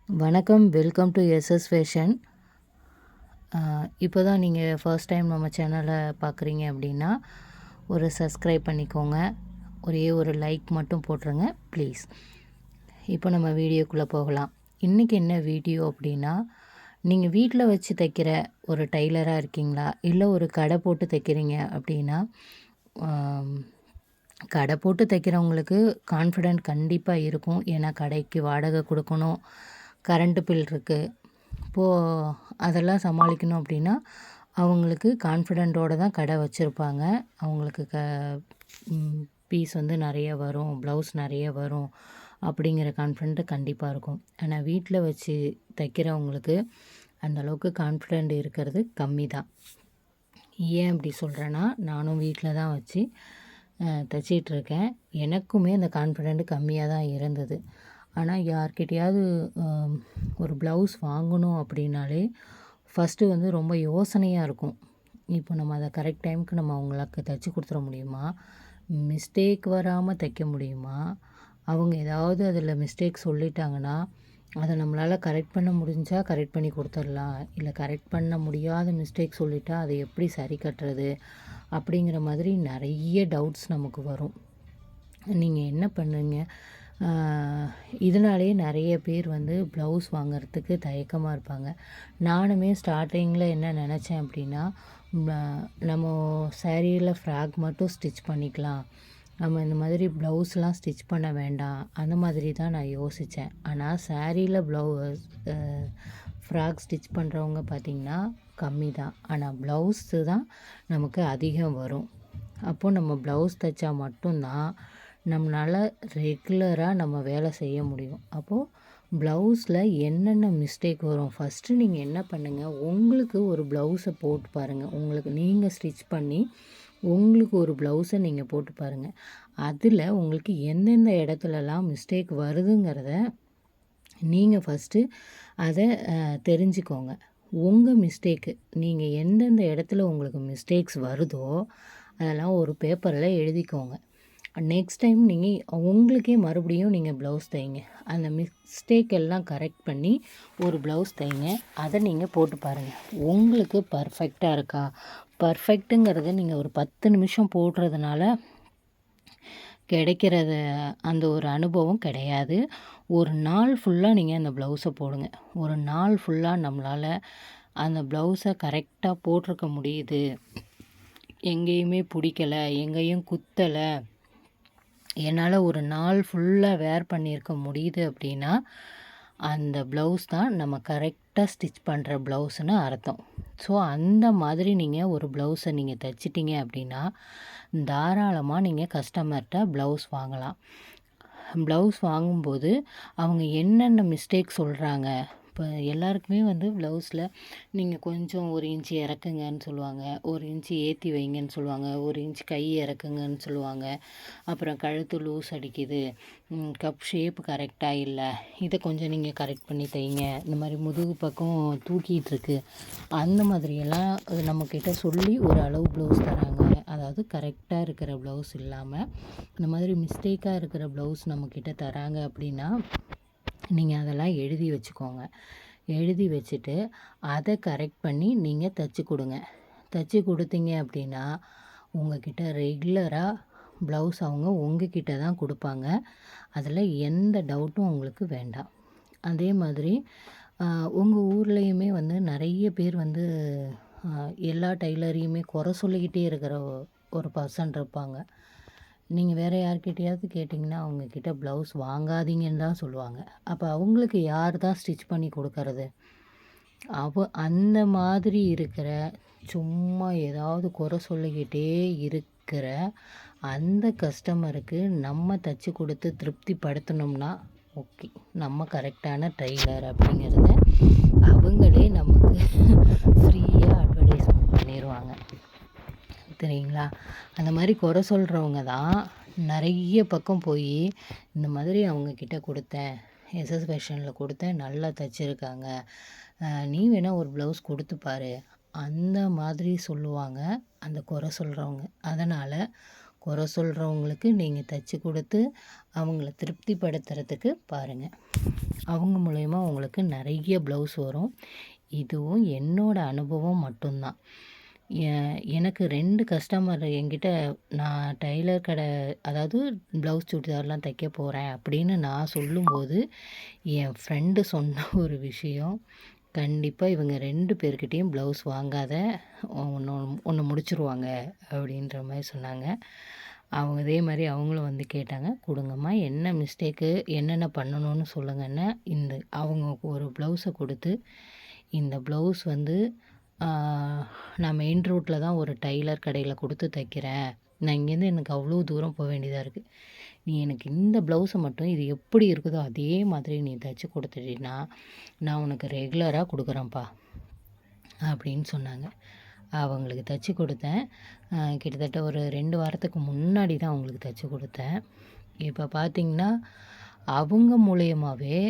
வணக்கம், welcome to SS fashion. இப்போ தான் நீங்கள் ஃபர்ஸ்ட் டைம் நம்ம சேனலை பார்க்குறீங்க அப்படின்னா ஒரு சப்ஸ்கிரைப் பண்ணிக்கோங்க. ஒரே ஒரு லைக் மட்டும் போட்டுருங்க ப்ளீஸ். இப்போ நம்ம வீடியோக்குள்ளே போகலாம். இன்றைக்கி என்ன வீடியோ அப்படின்னா, நீங்கள் வீட்டில் வச்சு தைக்கிற ஒரு டைலராக இருக்கீங்களா, இல்லை ஒரு கடை போட்டு தைக்கிறீங்க அப்படின்னா, கடை போட்டு தைக்கிறவங்களுக்கு கான்ஃபிடென்ட் கண்டிப்பாக இருக்கும். ஏன்னா கடைக்கு வாடகை கொடுக்கணும், கரண்ட்டு பில் இருக்குது. இப்போது அதெல்லாம் சமாளிக்கணும் அப்படின்னா அவங்களுக்கு கான்ஃபிடென்ட்டோடு தான் கடை வச்சுருப்பாங்க. அவங்களுக்கு பீஸ் வந்து நிறைய வரும், ப்ளவுஸ் நிறைய வரும் அப்படிங்கிற கான்ஃபிடென்ட்டு கண்டிப்பாக இருக்கும். ஆனால் வீட்டில் வச்சு தைக்கிறவங்களுக்கு அந்தளவுக்கு கான்ஃபிடென்ட் இருக்கிறது கம்மி தான். ஏன் அப்படி சொல்கிறேன்னா, நானும் வீட்டில் தான் வச்சு தைச்சிட்ருக்கேன். எனக்குமே அந்த கான்ஃபிடென்ட் கம்மியாக தான் இருந்தது. ஆனால் யார்கிட்டையாவது ஒரு ப்ளவுஸ் வாங்கணும் அப்படின்னாலே ஃபஸ்ட்டு வந்து ரொம்ப யோசனையாக இருக்கும். இப்போ நம்ம அதை கரெக்ட் டைமுக்கு நம்ம அவங்களுக்கு தைச்சி கொடுத்துட முடியுமா, மிஸ்டேக் வராமல் தைக்க முடியுமா, அவங்க ஏதாவது அதில் மிஸ்டேக் சொல்லிட்டாங்கன்னா அதை நம்மளால் கரெக்ட் பண்ண முடிஞ்சால் கரெக்ட் பண்ணி கொடுத்துடலாம், இல்லை கரெக்ட் பண்ண முடியாத மிஸ்டேக் சொல்லிட்டா அதை எப்படி சரி கட்டுறது அப்படிங்கிற மாதிரி நிறைய டவுட்ஸ் நமக்கு வரும். நீங்கள் என்ன பண்ணுங்க, இதனாலேயே நிறைய பேர் வந்து ப்ளவுஸ் வாங்கிறதுக்கு தயக்கமாக இருப்பாங்க. நானுமே ஸ்டார்டிங்கில் என்ன நினச்சேன் அப்படின்னா, நம்ம சேரீயில் ஃப்ராக் மட்டும் ஸ்டிச் பண்ணிக்கலாம், நம்ம இந்த மாதிரி ப்ளவுஸ்லாம் ஸ்டிச் பண்ண வேண்டாம், அந்த மாதிரி தான் நான் யோசித்தேன். ஆனால் சேரீயில் ஃப்ராக் ஸ்டிச் பண்ணுறவங்க பார்த்திங்கன்னா கம்மி தான். ஆனால் ப்ளவுஸு தான் நமக்கு அதிகம் வரும். அப்போது நம்ம ப்ளவுஸ் தைச்சா மட்டும்தான் நம்மளால் ரெகுலராக நம்ம வேலை செய்ய முடியும். அப்போது ப்ளவுஸில் என்னென்ன மிஸ்டேக் வரும், ஃபஸ்ட்டு நீங்கள் என்ன பண்ணுங்கள், உங்களுக்கு ஒரு ப்ளவுஸை போட்டு பாருங்கள். உங்களுக்கு நீங்கள் ஸ்டிச் பண்ணி உங்களுக்கு ஒரு ப்ளவுஸை நீங்கள் போட்டு பாருங்கள். அதில் உங்களுக்கு எந்தெந்த இடத்துலலாம் மிஸ்டேக் வருதுங்கிறத நீங்கள் ஃபஸ்ட்டு அதை தெரிஞ்சுக்கோங்க. உங்கள் மிஸ்டேக்கு நீங்கள் எந்தெந்த இடத்துல உங்களுக்கு மிஸ்டேக்ஸ் வருதோ அதெல்லாம் ஒரு பேப்பரில் எழுதிக்கோங்க. நெக்ஸ்ட் டைம் நீங்கள் உங்களுக்கே மறுபடியும் நீங்கள் ப்ளவுஸ் தைங்க, அந்த மிஸ்டேக் எல்லாம் கரெக்ட் பண்ணி ஒரு ப்ளவுஸ் தைங்க. அதை நீங்கள் போட்டு பாருங்கள், உங்களுக்கு பர்ஃபெக்டாக இருக்கா. பர்ஃபெக்ட்டுங்கிறத நீங்கள் ஒரு 10 நிமிஷம் போடுறதுனால கிடைக்கிறது அந்த ஒரு அனுபவம் கிடையாது. ஒரு நாள் ஃபுல்லாக நீங்கள் அந்த ப்ளவுஸை போடுங்க. ஒரு நாள் ஃபுல்லாக நம்மளால் அந்த ப்ளவுஸை கரெக்டாக போட்டிருக்க முடியுது, எங்கேயுமே பிடிக்கலை, எங்கேயும் குத்தலை, என்னால் ஒரு நாள் ஃபுல்லாக வேர் பண்ணியிருக்க முடியுது அப்படின்னா அந்த ப்ளவுஸ் தான் நம்ம கரெக்டாக ஸ்டிச் பண்ணுற ப்ளவுஸ்னு அர்த்தம். ஸோ அந்த மாதிரி நீங்கள் ஒரு ப்ளவுஸை நீங்கள் தைச்சிட்டிங்க அப்படின்னா தாராளமாக நீங்கள் கஸ்டமர்கிட்ட ப்ளவுஸ் வாங்கலாம். ப்ளவுஸ் வாங்கும்போது அவங்க என்னென்ன மிஸ்டேக் சொல்கிறாங்க, இப்போ எல்லாருக்குமே வந்து ப்ளவுஸில் நீங்கள் கொஞ்சம் 1 இன்ச்சு இறக்குங்கன்னு சொல்லுவாங்க, 1 இன்ச்சு ஏற்றி வைங்கன்னு சொல்லுவாங்க, 1 இன்ச் கை இறக்குங்கன்னு சொல்லுவாங்க, அப்புறம் கழுத்து லூஸ் அடிக்குது, கப் ஷேப் கரெக்டாக இல்லை, இதை கொஞ்சம் நீங்கள் கரெக்ட் பண்ணி தைங்க, இந்த மாதிரி முதுகு பக்கம் தூக்கிட்டுருக்கு, அந்த மாதிரியெல்லாம் நம்மக்கிட்ட சொல்லி ஒரு அளவு ப்ளவுஸ் தராங்க. அதாவது கரெக்டாக இருக்கிற ப்ளவுஸ் இல்லாமல் இந்த மாதிரி மிஸ்டேக்காக இருக்கிற ப்ளவுஸ் நம்மக்கிட்ட தராங்க அப்படின்னா நீங்கள் அதெல்லாம் எழுதி வச்சுக்கோங்க. எழுதி வச்சுட்டு அதை கரெக்ட் பண்ணி நீங்கள் தைச்சி கொடுங்க. தைச்சி கொடுத்தீங்க அப்படின்னா உங்கள்கிட்ட ரெகுலராக ப்ளவுஸ் அவங்க உங்ககிட்ட தான் கொடுப்பாங்க. அதில் எந்த டவுட்டும் உங்களுக்கு வேண்டாம். அதே மாதிரி உங்கள் ஊர்லேயுமே வந்து நிறைய பேர் வந்து எல்லா டைலரையுமே குறை சொல்லிக்கிட்டே இருக்கிற ஒரு பர்சன் இருப்பாங்க. நீங்கள் வேறு யார்கிட்டையாவது கேட்டிங்கன்னா அவங்கக்கிட்ட ப்ளவுஸ் வாங்காதீங்கன்னு தான் சொல்லுவாங்க. அப்போ அவங்களுக்கு யார் தான் ஸ்டிச் பண்ணி கொடுக்கறது? அந்த மாதிரி இருக்கிற சும்மா ஏதாவது குறை சொல்லிக்கிட்டே இருக்கிற அந்த கஸ்டமருக்கு நம்ம தைச்சி கொடுத்து திருப்திப்படுத்தணும்னா ஓகே, நம்ம கரெக்டான டைலர் அப்படிங்கிறத அவங்களே நமக்கு ஃப்ரீயாக அட்வர்டைஸ்மெண்ட் பண்ணிடுவாங்க, தெரியுங்களா? அந்த மாதிரி குறை சொல்கிறவங்க தான் நிறைய பக்கம் போய் இந்த மாதிரி அவங்கக்கிட்ட கொடுத்தேன், எஸ்எஸ் ஃபேஷனில் கொடுத்தேன், நல்லா தைச்சிருக்காங்க, நீ வேணால் ஒரு ப்ளவுஸ் கொடுத்து பாரு, அந்த மாதிரி சொல்லுவாங்க அந்த குறை சொல்கிறவங்க. அதனால் குறை சொல்கிறவங்களுக்கு நீங்கள் தைச்சி கொடுத்து அவங்கள திருப்திப்படுத்துறதுக்கு பாருங்கள். அவங்க மூலயமா உங்களுக்கு நிறைய ப்ளவுஸ் வரும். இதுவும் என்னோட அனுபவம் மட்டும்தான். எனக்கு 2 கஸ்டமர் என்கிட்ட நான் டெய்லர் கடை, அதாவது ப்ளவுஸ் சுடிதார்லாம் தைக்க போகிறேன் அப்படின்னு நான் சொல்லும்போது, என் ஃப்ரெண்டு சொன்ன ஒரு விஷயம், கண்டிப்பாக இவங்க 2 பேர்கிட்டேயும் ப்ளவுஸ் வாங்காத, ஒன்று முடிச்சிருவாங்க அப்படின்ற மாதிரி சொன்னாங்க. அவங்க அதே மாதிரி அவங்களும் வந்து கேட்டாங்க, கொடுங்கம்மா என்ன மிஸ்டேக்கு, என்னென்ன பண்ணணும்னு சொல்லுங்கன்னா, அவங்க ஒரு ப்ளவுஸை கொடுத்து, இந்த ப்ளவுஸ் வந்து நான் மெயின் ரோட்டில் தான் ஒரு டைலர் கடையில் கொடுத்து தைக்கிறேன். நான் இங்கேருந்து எனக்கு அவ்வளோ தூரம் போக வேண்டியதாக இருக்குது. நீ எனக்கு இந்த ப்ளவுஸை மட்டும் இது எப்படி இருக்குதோ அதே மாதிரி நீ தைச்சி கொடுத்துட்டீன்னா நான் உனக்கு ரெகுலராக கொடுக்குறேன்ப்பா அப்படின்னு சொன்னாங்க. அவங்களுக்கு தைச்சி கொடுத்தேன். கிட்டத்தட்ட ஒரு 2 வாரத்துக்கு முன்னாடி தான் அவங்களுக்கு தைச்சி கொடுத்தேன். இப்போ பார்த்திங்கன்னா அவங்க மூலியமாகவே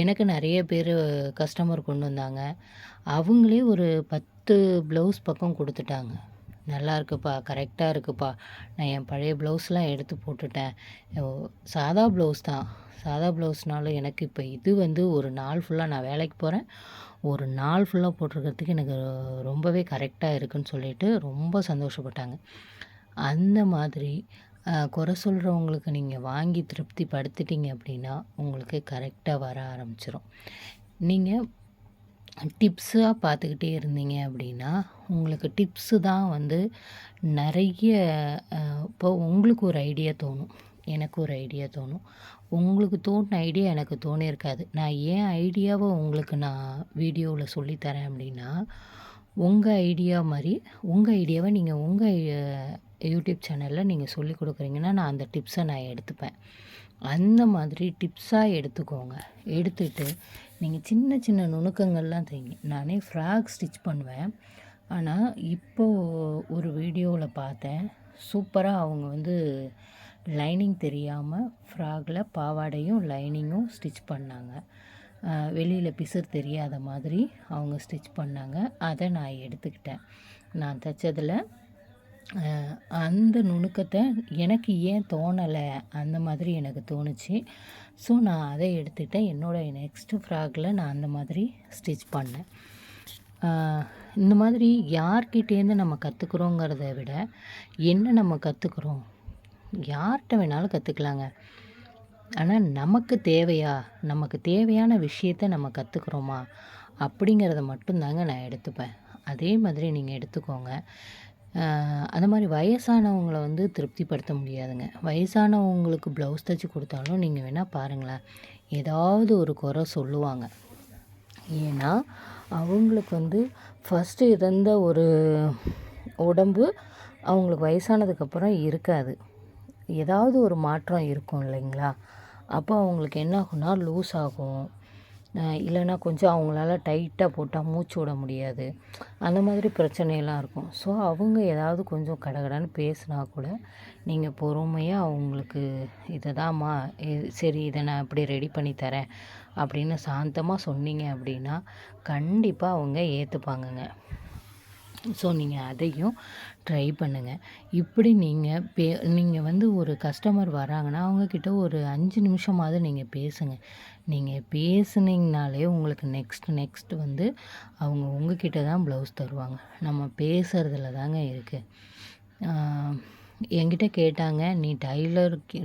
எனக்கு நிறைய பேர் கஸ்டமர் கொண்டு வந்தாங்க. அவங்களே ஒரு 10 ப்ளவுஸ் பக்கம் கொடுத்துட்டாங்க. நல்லா இருக்குப்பா, கரெக்டாக இருக்குப்பா, நான் என் பழைய ப்ளவுஸ்லாம் எடுத்து போட்டுட்டேன். சாதா ப்ளவுஸ் தான், சாதா ப்ளவுஸ்னாலும் எனக்கு இப்போ இது வந்து ஒரு நாள் ஃபுல்லாக நான் வேலைக்கு போகிறேன், ஒரு நாள் ஃபுல்லாக போட்டிருக்கிறதுக்கு எனக்கு ரொம்பவே கரெக்டாக இருக்குதுன்னு சொல்லிட்டு ரொம்ப சந்தோஷப்பட்டாங்க. அந்த மாதிரி குறை சொல்கிறவங்களுக்கு நீங்கள் வாங்கி திருப்தி படுத்திட்டீங்க அப்படின்னா உங்களுக்கு கரெக்டாக வர ஆரம்பிச்சிடும். நீங்கள் டிப்ஸாக பார்த்துக்கிட்டே இருந்தீங்க அப்படின்னா உங்களுக்கு டிப்ஸு தான் வந்து நிறைய. இப்போ உங்களுக்கு ஒரு ஐடியா தோணும், எனக்கு ஒரு ஐடியா தோணும். உங்களுக்கு தோணின ஐடியா எனக்கு தோணியிருக்காது. நான் ஏன் ஐடியாவை உங்களுக்கு நான் வீடியோவில் சொல்லித்தரேன் அப்படின்னா, உங்கள் ஐடியா மாதிரி உங்கள் ஐடியாவை நீங்கள் உங்கள் யூடியூப் சேனலில் நீங்கள் சொல்லி கொடுக்குறீங்கன்னா நான் அந்த டிப்ஸை நான் எடுத்துப்பேன். அந்த மாதிரி டிப்ஸாக எடுத்துக்கோங்க. எடுத்துகிட்டு நீங்கள் சின்ன சின்ன நுணுக்கங்கள்லாம் தைங்க. நானே ஃப்ராக் ஸ்டிச் பண்ணுவேன். ஆனால் இப்போது ஒரு வீடியோவில் பார்த்தேன், சூப்பராக அவங்க வந்து லைனிங் தெரியாமல் ஃப்ராகில் பாவாடையும் லைனிங்கும் ஸ்டிச் பண்ணாங்க. வெளியில் பிசுறு தெரியாத மாதிரி அவங்க ஸ்டிச் பண்ணாங்க. அதை நான் எடுத்துக்கிட்டேன். நான் தைச்சதில் அந்த நுணுக்கத்தை எனக்கு ஏன் தோணலை அந்த மாதிரி எனக்கு தோணுச்சு. ஸோ நான் அதை எடுத்துக்கிட்டேன். என்னோடய நெக்ஸ்ட்டு ஃப்ராகில் நான் அந்த மாதிரி ஸ்டிச் பண்ணேன். இந்த மாதிரி யார்கிட்டேருந்து நம்ம கற்றுக்குறோங்கிறத விட என்ன நம்ம கற்றுக்குறோம், யார்கிட்ட வேணாலும் கற்றுக்கலாங்க. ஆனால் நமக்கு தேவையான விஷயத்தை நம்ம கற்றுக்குறோமா அப்படிங்கிறத மட்டும்தாங்க நான் எடுத்துப்பேன். அதே மாதிரி நீங்கள் எடுத்துக்கோங்க. அந்த மாதிரி வயசானவங்கள வந்து திருப்திப்படுத்த முடியாதுங்க. வயசானவங்களுக்கு ப்ளவுஸ் தைச்சி கொடுத்தாலும் நீங்கள் வேணால் பாருங்களேன், ஏதாவது ஒரு குறை சொல்லுவாங்க. ஏன்னா அவங்களுக்கு வந்து ஃபஸ்ட்டு இருந்த ஒரு உடம்பு அவங்களுக்கு வயசானதுக்கப்புறம் இருக்காது. ஏதாவது ஒரு மாற்றம் இருக்கும் இல்லைங்களா? அப்போ அவங்களுக்கு என்ன ஆகும்னா லூஸ் ஆகும், இல்லைன்னா கொஞ்சம் அவங்களால டைட்டாக போட்டால் மூச்சு விட முடியாது, அந்த மாதிரி பிரச்சனையெல்லாம் இருக்கும். ஸோ அவங்க ஏதாவது கொஞ்சம் கடகடன்னு பேசினா கூட நீங்கள் பொறுமையாக அவங்களுக்கு இதை தான்மா, சரி இதை நான் இப்படி ரெடி பண்ணி தரேன் அப்படின்னு சாந்தமாக சொன்னீங்க அப்படின்னா கண்டிப்பாக அவங்க ஏற்றுப்பாங்கங்க. ஸோ நீங்கள் அதையும் ட்ரை பண்ணுங்கள். இப்படி நீங்கள் வந்து ஒரு கஸ்டமர் வராங்கன்னா அவங்கக்கிட்ட ஒரு 5 நிமிஷமாவது நீங்கள் பேசுங்க. நீங்கள் பேசுனீங்கனாலே உங்களுக்கு நெக்ஸ்ட்டு வந்து அவங்க உங்ககிட்ட தான் ப்ளவுஸ் தருவாங்க. நம்ம பேசுகிறதுல தாங்க இருக்குது. என்கிட்ட கேட்டாங்க, நீ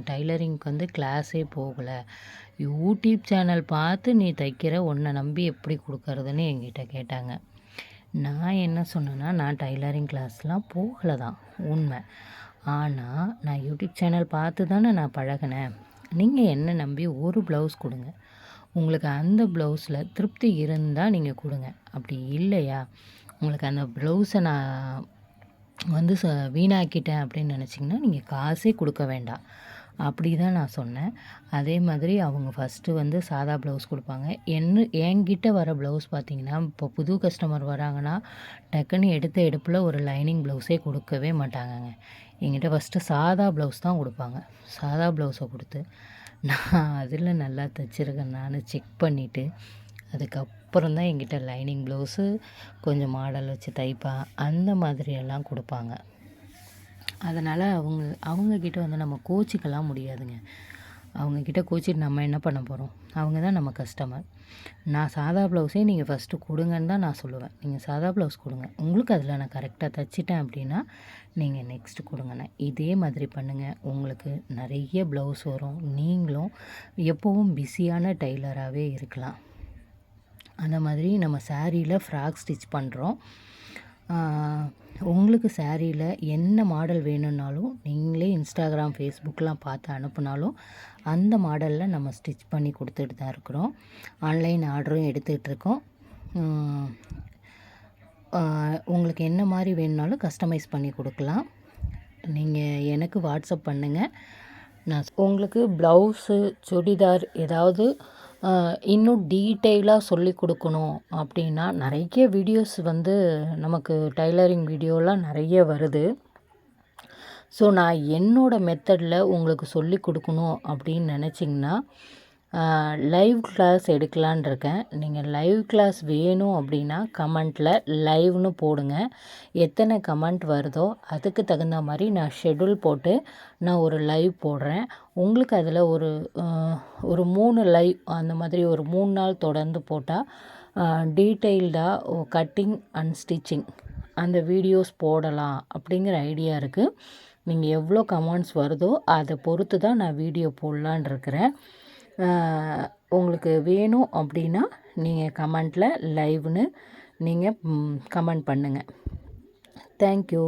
டைலரிங்க்கு வந்து கிளாஸே போகலை, யூடியூப் சேனல் பார்த்து நீ தைக்கிற, உன்னை நம்பி எப்படி கொடுக்கறதுன்னு என்கிட்ட கேட்டாங்க. நான் என்ன சொன்னேன்னா, நான் டைலரிங் கிளாஸ்லாம் போகலை தான் உண்மை. ஆனால் நான் யூடியூப் சேனல் பார்த்து தானே நான் பழகினேன். நீங்கள் என்ன நம்பி ஒரு ப்ளவுஸ் கொடுங்க. உங்களுக்கு அந்த ப்ளவுஸில் திருப்தி இருந்தால் நீங்கள் கொடுங்க. அப்படி இல்லையா, உங்களுக்கு அந்த ப்ளவுஸை நான் வந்து வீணாக்கிட்டேன் அப்படின்னு நினச்சிங்கன்னா நீங்கள் காசே கொடுக்க வேண்டாம். அப்படி தான் நான் சொன்னேன். அதே மாதிரி அவங்க ஃபஸ்ட்டு வந்து சாதா ப்ளவுஸ் கொடுப்பாங்க. என்கிட்ட வர ப்ளவுஸ் பார்த்திங்கன்னா, இப்போ புது கஸ்டமர் வராங்கன்னா டக்குன்னு எடுத்த எடுப்பில் ஒரு லைனிங் ப்ளவுஸே கொடுக்கவே மாட்டாங்கங்க. என்கிட்ட ஃபஸ்ட்டு சாதா ப்ளவுஸ் தான் கொடுப்பாங்க. சாதா ப்ளவுஸை கொடுத்து நான் அதில் நல்லா தைச்சிருக்கேன் நான் செக் பண்ணிவிட்டு, அதுக்கப்புறம் தான் என்கிட்ட லைனிங் ப்ளவுஸு கொஞ்சம் மாடல் வச்சு தைப்பேன், அந்த மாதிரியெல்லாம் கொடுப்பாங்க. அதனால் அவங்கக்கிட்ட வந்து நம்ம கோச்சிக்கலாம் முடியாதுங்க. அவங்கக்கிட்ட கோச்சிட்டு நம்ம என்ன பண்ண போகிறோம்? அவங்க தான் நம்ம கஸ்டமர். நான் சாதா ப்ளவுஸே நீங்கள் ஃபஸ்ட்டு கொடுங்கன்னு தான் நான் சொல்லுவேன். நீங்கள் சாதா ப்ளவுஸ் கொடுங்க. உங்களுக்கு அதில் நான் கரெக்டாக தச்சிட்டேன் அப்படின்னா நீங்கள் நெக்ஸ்ட்டு கொடுங்கண்ணே. இதே மாதிரி பண்ணுங்கள். உங்களுக்கு நிறைய ப்ளவுஸ் வரும். நீங்களும் எப்போவும் பிஸியான டெய்லராகவே இருக்கலாம். அந்த மாதிரி நம்ம சாரியில் ஃப்ராக் ஸ்டிச் பண்ணுறோம். உங்களுக்கு சாரியில் என்ன மாடல் வேணும்னாலும் நீங்களே இன்ஸ்டாகிராம், ஃபேஸ்புக்கெலாம் பார்த்து அனுப்புனாலும் அந்த மாடலில் நம்ம ஸ்டிச் பண்ணி கொடுத்துட்டு தான் இருக்கிறோம். ஆன்லைன் ஆர்டரும் எடுத்துகிட்டு இருக்கோம். உங்களுக்கு என்ன மாதிரி வேணும்னாலும் கஸ்டமைஸ் பண்ணி கொடுக்கலாம். நீங்கள் எனக்கு வாட்ஸ்அப் பண்ணுங்கள். நான் உங்களுக்கு ப்ளவுஸு, சுடிதார் ஏதாவது இன்னும் டீட்டெயிலாக சொல்லி கொடுக்கணும் அப்படின்னா நிறைய வீடியோஸ் வந்து நமக்கு டைலரிங் வீடியோலாம் நிறைய வருது. ஸோ நான் என்னோடய மெத்தடில் உங்களுக்கு சொல்லி கொடுக்கணும் அப்படின்னு நினச்சிங்கன்னா லைவ் கிளாஸ் எடுக்கலான் இருக்கேன். நீங்கள் லைவ் கிளாஸ் வேணும் அப்படின்னா கமெண்ட்டில் லைவ்னு போடுங்க. எத்தனை கமெண்ட் வருதோ அதுக்கு தகுந்த மாதிரி நான் ஷெட்யூல் போட்டு நான் ஒரு லைவ் போடுறேன். உங்களுக்கு அதில் ஒரு 3 லைவ் அந்த மாதிரி ஒரு 3 நாள் தொடர்ந்து போட்டால் டீட்டெயில்டாக கட்டிங் அண்ட் ஸ்டிச்சிங் அந்த வீடியோஸ் போடலாம் அப்படிங்கிற ஐடியா இருக்குது. நீங்கள் எவ்வளோ கமெண்ட்ஸ் வருதோ அதை பொறுத்து தான் நான் வீடியோ போடலான் இருக்கிறேன். உங்களுக்கு வேணும் அப்படின்னா நீங்கள் கமெண்ட்டில் லைவ்னு நீங்கள் கமெண்ட் பண்ணுங்கள். தேங்க்யூ.